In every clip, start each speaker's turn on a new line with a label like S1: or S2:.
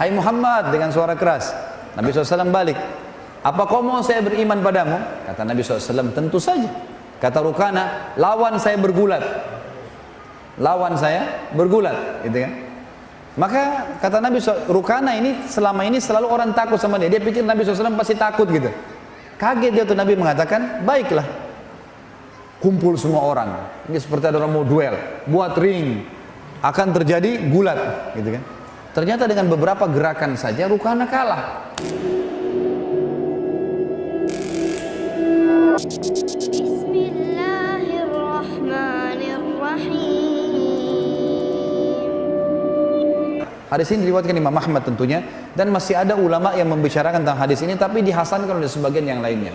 S1: Hai Muhammad, dengan suara keras. Nabi SAW balik. Apa kau mau saya beriman padamu? Kata Nabi SAW, tentu saja. Kata Rukana, lawan saya bergulat. Lawan saya bergulat, gitu kan? Maka kata Nabi Rukana ini selama ini selalu orang takut sama dia. Dia pikir Nabi SAW pasti takut gitu. Kaget dia tuh, Nabi mengatakan, baiklah. Kumpul semua orang. Ini seperti ada orang mau duel, buat ring. Akan terjadi gulat, gitu kan? Ternyata dengan beberapa gerakan saja Rukana kalah. Hadis ini diriwayatkan Imam Ahmad tentunya, dan masih ada ulama yang membicarakan tentang hadis ini, tapi dihasankan oleh sebagian yang lainnya.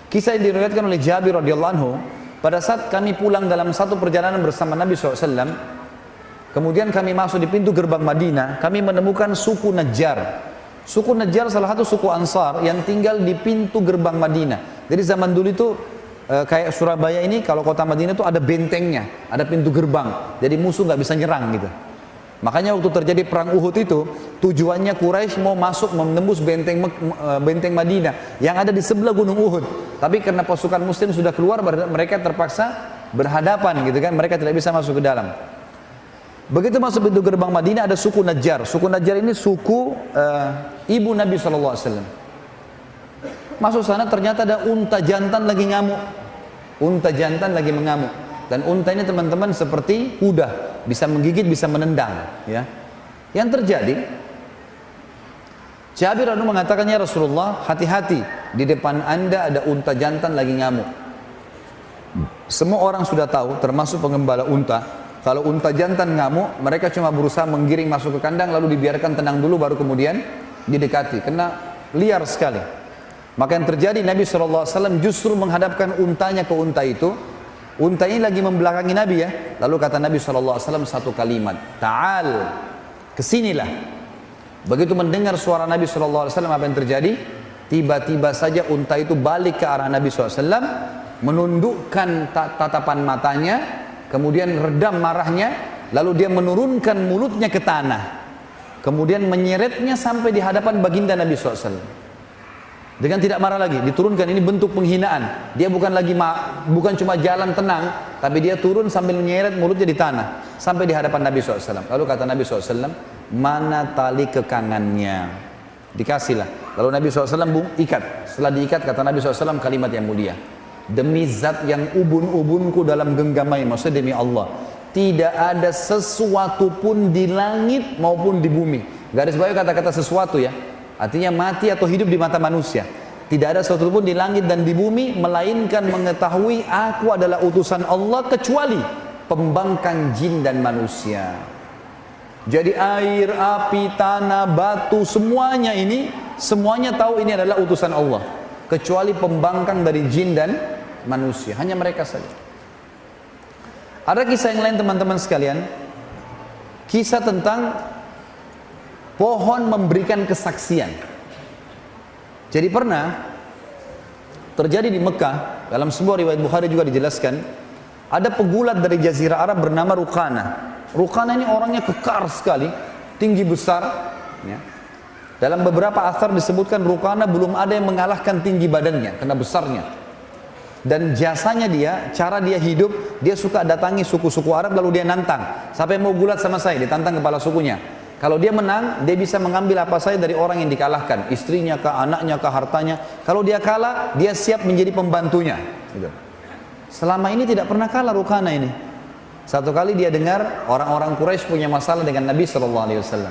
S1: Kisah yang diriwayatkan oleh Jabir radhiyallahu anhu, pada saat kami pulang dalam satu perjalanan bersama Nabi SAW, kemudian kami masuk di pintu gerbang Madinah, kami menemukan suku Najjar. Suku Najjar salah satu suku Ansar yang tinggal di pintu gerbang Madinah. Jadi zaman dulu itu kayak Surabaya ini, kalau kota Madinah itu ada bentengnya, ada pintu gerbang. Jadi musuh nggak bisa nyerang gitu. Makanya waktu terjadi perang Uhud itu, tujuannya Quraisy mau masuk menembus benteng Madinah yang ada di sebelah gunung Uhud. Tapi karena pasukan Muslim sudah keluar, mereka terpaksa berhadapan gitu kan, mereka tidak bisa masuk ke dalam. Begitu masuk pintu gerbang Madinah ada suku Najjar. Suku Najjar ini suku ibu Nabi SAW. Masuk sana ternyata ada unta jantan lagi ngamuk. Unta jantan lagi mengamuk. Dan unta ini teman-teman seperti kuda, bisa menggigit, bisa menendang. Ya. Yang terjadi, Jabir radhiyallahu mengatakan, ya Rasulullah, hati-hati, di depan anda ada unta jantan lagi ngamuk. Semua orang sudah tahu, termasuk pengembala unta, kalau unta jantan ngamuk, mereka cuma berusaha menggiring masuk ke kandang, lalu dibiarkan tenang dulu, baru kemudian didekati, karena liar sekali. Maka yang terjadi, Nabi SAW justru menghadapkan untanya ke unta itu. Unta ini lagi membelakangi Nabi ya. Lalu kata Nabi SAW satu kalimat, Ta'al, kesinilah. Begitu mendengar suara Nabi SAW, apa yang terjadi? Tiba-tiba saja unta itu balik ke arah Nabi SAW, menundukkan tatapan matanya, kemudian redam marahnya, lalu dia menurunkan mulutnya ke tanah, kemudian menyeretnya sampai di hadapan baginda Nabi SAW. Dengan tidak marah lagi, diturunkan. Ini bentuk penghinaan. Dia bukan cuma jalan tenang, tapi dia turun sambil menyeret mulutnya di tanah sampai di hadapan Nabi SAW. Lalu kata Nabi SAW, mana tali kekangannya? Dikasihlah. Lalu Nabi SAW ikat. Setelah diikat, kata Nabi SAW kalimat yang mulia, demi zat yang ubun-ubunku dalam genggamai, maksudnya demi Allah, tidak ada sesuatu pun di langit maupun di bumi. Garis bawah kata-kata sesuatu ya, artinya mati atau hidup di mata manusia. Tidak ada sesuatu pun di langit dan di bumi melainkan mengetahui aku adalah utusan Allah, kecuali pembangkang jin dan manusia. Jadi air, api, tanah, batu, semuanya ini, semuanya tahu ini adalah utusan Allah, kecuali pembangkang dari jin dan manusia. Hanya mereka saja. Ada kisah yang lain teman-teman sekalian, kisah tentang pohon memberikan kesaksian. Jadi pernah terjadi di Mekah, dalam sebuah riwayat Bukhari juga dijelaskan, ada pegulat dari Jazirah Arab bernama Rukana. Rukana ini orangnya kekar sekali, tinggi besar. Ya. Dalam beberapa asar disebutkan Rukana belum ada yang mengalahkan tinggi badannya, karena besarnya. Dan jasanya dia, cara dia hidup, dia suka datangi suku-suku Arab lalu dia nantang. Siapa yang mau gulat sama saya, ditantang kepala sukunya. Kalau dia menang, dia bisa mengambil apa saja dari orang yang dikalahkan, istrinya kah, anaknya kah, hartanya. Kalau dia kalah, dia siap menjadi pembantunya. Gitu. Selama ini tidak pernah kalah Rukana ini. Satu kali dia dengar orang-orang Quraisy punya masalah dengan Nabi SAW.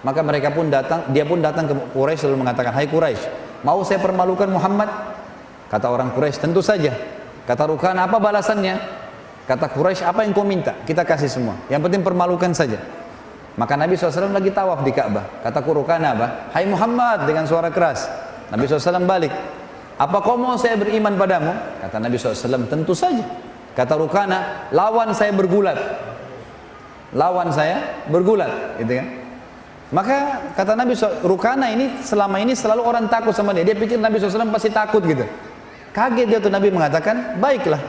S1: Maka dia pun datang ke Quraisy lalu mengatakan, hai Quraisy, mau saya permalukan Muhammad? Kata orang Quraisy, tentu saja. Kata Rukana, apa balasannya? Kata Quraisy, apa yang kau minta? Kita kasih semua. Yang penting permalukan saja. Maka Nabi SAW lagi tawaf di Ka'bah. Kata Rukana apa? Hai Muhammad, dengan suara keras. Nabi SAW balik. Apa kau mau saya beriman padamu? Kata Nabi SAW, tentu saja. Kata Rukana, lawan saya bergulat. Lawan saya bergulat. Gitu kan? Maka kata Nabi Rukana ini selama ini selalu orang takut sama dia. Dia pikir Nabi SAW pasti takut gitu. Kaget dia tuh, Nabi mengatakan, baiklah.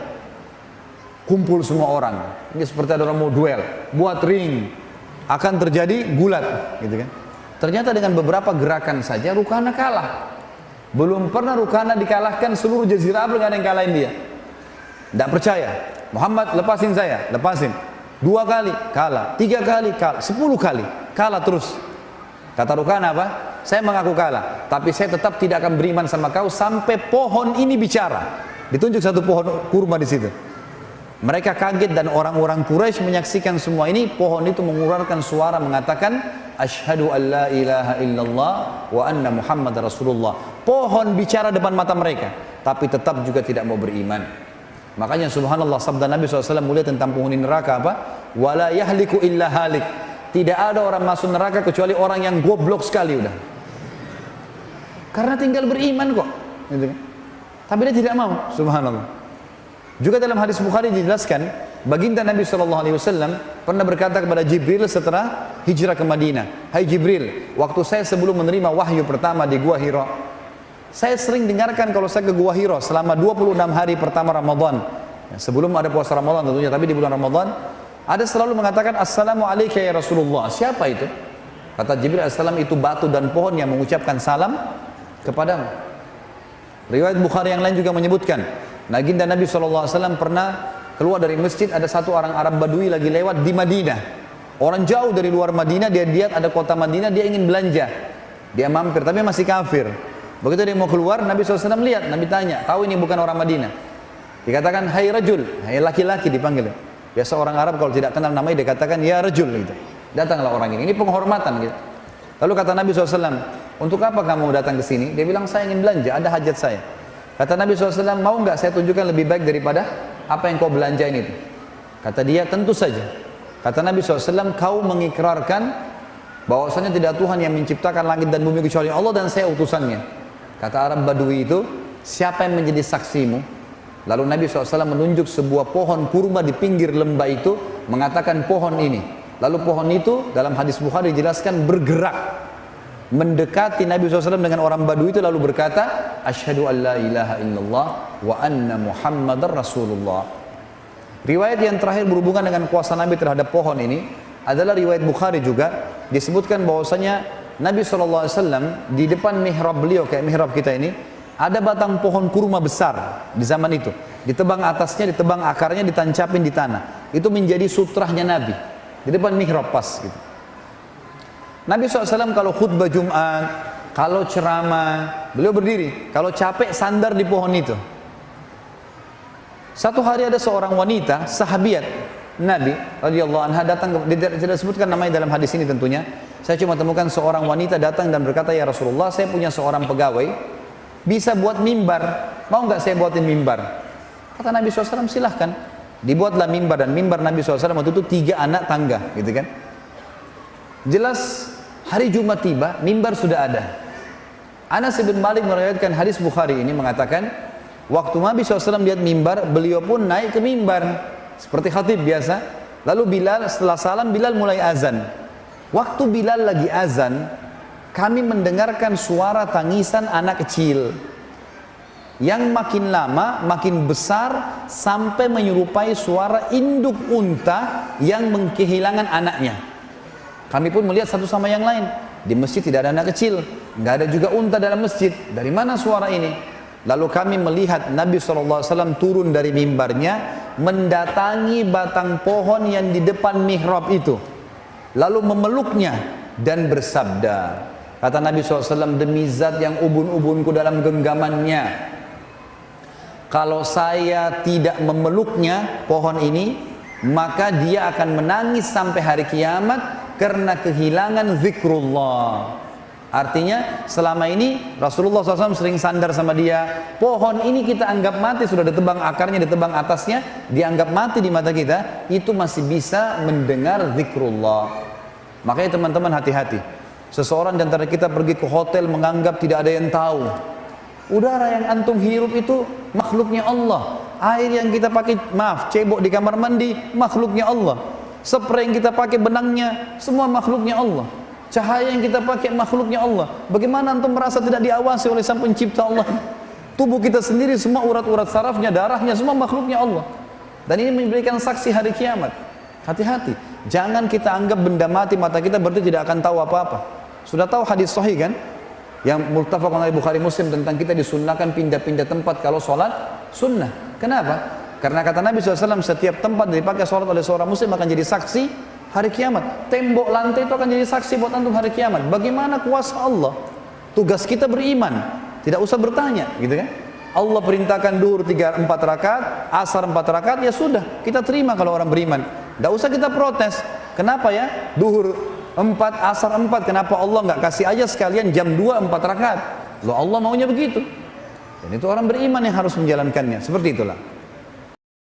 S1: Kumpul semua orang. Ini seperti ada orang mau duel. Buat ring. Akan terjadi gulat, gitu kan. Ternyata dengan beberapa gerakan saja Rukana kalah. Belum pernah Rukana dikalahkan seluruh Jazirah Arab, nggak ada yang kalahin dia. Tidak percaya. Muhammad, lepasin saya, lepasin. 2 kali kalah, 3 kali kalah, 10 kali kalah terus. Kata Rukana apa? Saya mengaku kalah, tapi saya tetap tidak akan beriman sama kau sampai pohon ini bicara. Ditunjuk satu pohon kurma di situ. Mereka kaget dan orang-orang Quraisy menyaksikan semua ini. Pohon itu mengeluarkan suara mengatakan, Asyhadu an la ilaha illallah wa anna Muhammad Rasulullah. Pohon bicara depan mata mereka, tapi tetap juga tidak mau beriman. Makanya subhanallah, sabda Nabi SAW mulia tentang penghuni neraka apa? Wala yahliku illa halik. Tidak ada orang masuk neraka kecuali orang yang goblok sekali udah. Karena tinggal beriman kok, gitu kan? Tapi dia tidak mau, subhanallah. Juga dalam hadis Bukhari dijelaskan, baginda Nabi SAW pernah berkata kepada Jibril setelah hijrah ke Madinah, Hai Jibril, waktu saya sebelum menerima wahyu pertama di Gua Hira, saya sering dengarkan kalau saya ke Gua Hira selama 26 hari pertama Ramadan, sebelum ada puasa Ramadan tentunya, tapi di bulan Ramadan, ada selalu mengatakan, Assalamualaikum ya Rasulullah. Siapa itu? Kata Jibril Assalam, itu batu dan pohon yang mengucapkan salam kepadamu. Riwayat Bukhari yang lain juga menyebutkan, Baginda Nabi SAW pernah keluar dari masjid, ada satu orang Arab Badui lagi lewat di Madinah. Orang jauh dari luar Madinah, dia lihat ada kota Madinah, dia ingin belanja. Dia mampir, tapi masih kafir. Begitu dia mau keluar, Nabi SAW lihat, Nabi tanya, tahu ini bukan orang Madinah? Dikatakan, hai rajul, hai laki-laki dipanggil. Biasa orang Arab kalau tidak kenal namanya, dia katakan, ya rajul gitu. Datanglah orang ini penghormatan gitu. Lalu kata Nabi SAW, untuk apa kamu datang ke sini? Dia bilang, saya ingin belanja, ada hajat saya. Kata Nabi SAW, mau nggak saya tunjukkan lebih baik daripada apa yang kau belanjain itu? Kata dia, tentu saja. Kata Nabi SAW, kau mengikrarkan bahwasanya tidak Tuhan yang menciptakan langit dan bumi kecuali Allah dan saya utusannya. Kata Arab Badui itu, siapa yang menjadi saksimu? Lalu Nabi SAW menunjuk sebuah pohon kurma di pinggir lembah itu, mengatakan pohon ini. Lalu pohon itu dalam hadis Bukhari dijelaskan bergerak mendekati Nabi SAW dengan orang Badui itu, lalu berkata, Asyhadu an la ilaha illallah wa anna Muhammadar Rasulullah. Riwayat yang terakhir berhubungan dengan kuasa Nabi terhadap pohon ini adalah riwayat Bukhari juga. Disebutkan bahwasanya Nabi SAW di depan mihrab beliau, kayak mihrab kita ini, ada batang pohon kurma besar di zaman itu. Ditebang atasnya, ditebang akarnya, ditancapin di tanah. Itu menjadi sutrahnya Nabi di depan mihrab pas gitu. Nabi SAW kalau khutbah Jumat, kalau ceramah, beliau berdiri. Kalau capek, sandar di pohon itu. Satu hari ada seorang wanita, sahabiat Nabi radhiyallahu anha datang, tidak disebutkan namanya dalam hadis ini tentunya. Saya cuma temukan seorang wanita datang dan berkata, ya Rasulullah, saya punya seorang pegawai, bisa buat mimbar, mau nggak saya buatin mimbar? Kata Nabi SAW, silahkan. Dibuatlah mimbar, dan mimbar Nabi SAW waktu itu 3 anak tangga, gitu kan? Jelas hari Jumat tiba, mimbar sudah ada. Anas bin Malik meriwayatkan hadis Bukhari ini mengatakan, waktu Nabi SAW lihat mimbar, beliau pun naik ke mimbar seperti khatib biasa. Lalu Bilal, setelah salam, Bilal mulai azan. Waktu Bilal lagi azan, kami mendengarkan suara tangisan anak kecil yang makin lama makin besar sampai menyerupai suara induk unta yang kehilangan anaknya. Kami pun melihat satu sama yang lain. Di masjid tidak ada anak kecil, nggak ada juga unta dalam masjid. Dari mana suara ini? Lalu kami melihat Nabi SAW turun dari mimbarnya, mendatangi batang pohon yang di depan mihrab itu, lalu memeluknya dan bersabda, kata Nabi SAW, demi zat yang ubun-ubunku dalam genggamannya, kalau saya tidak memeluknya pohon ini, maka dia akan menangis sampai hari kiamat karena kehilangan zikrullah. Artinya selama ini Rasulullah SAW sering sandar sama dia. Pohon ini kita anggap mati, sudah ditebang akarnya, ditebang atasnya, dianggap mati di mata kita, itu masih bisa mendengar zikrullah. Makanya teman-teman hati-hati. Seseorang di antara kita pergi ke hotel menganggap tidak ada yang tahu. Udara yang antum hirup itu makhluknya Allah. Air yang kita pakai, cebok di kamar mandi, makhluknya Allah. Spray yang kita pakai, benangnya, semua makhluknya Allah. Cahaya yang kita pakai, makhluknya Allah. Bagaimana antum merasa tidak diawasi oleh Sang Pencipta Allah? Tubuh kita sendiri, semua urat-urat sarafnya, darahnya, semua makhluknya Allah. Dan ini memberikan saksi hari kiamat. Hati-hati, jangan kita anggap benda mati mata kita berarti tidak akan tahu apa-apa. Sudah tahu hadis sahih kan? Yang muttafaqun alaihi Bukhari Muslim tentang kita disunnahkan pindah-pindah tempat kalau sholat sunnah. Kenapa? Karena kata Nabi SAW, setiap tempat dipakai sholat oleh seorang muslim akan jadi saksi hari kiamat. Tembok lantai itu akan jadi saksi buat antum hari kiamat. Bagaimana kuasa Allah? Tugas kita beriman, tidak usah bertanya, gitu kan? Allah perintahkan duhur 3-4 rakaat, asar 4 rakaat, ya sudah, kita terima kalau orang beriman. Tidak usah kita protes. Kenapa ya? Duhur 4, asar 4, kenapa Allah nggak kasih aja sekalian jam 2 4 rakaat? Loh, Allah maunya begitu. Dan itu orang beriman yang harus menjalankannya. Seperti itulah.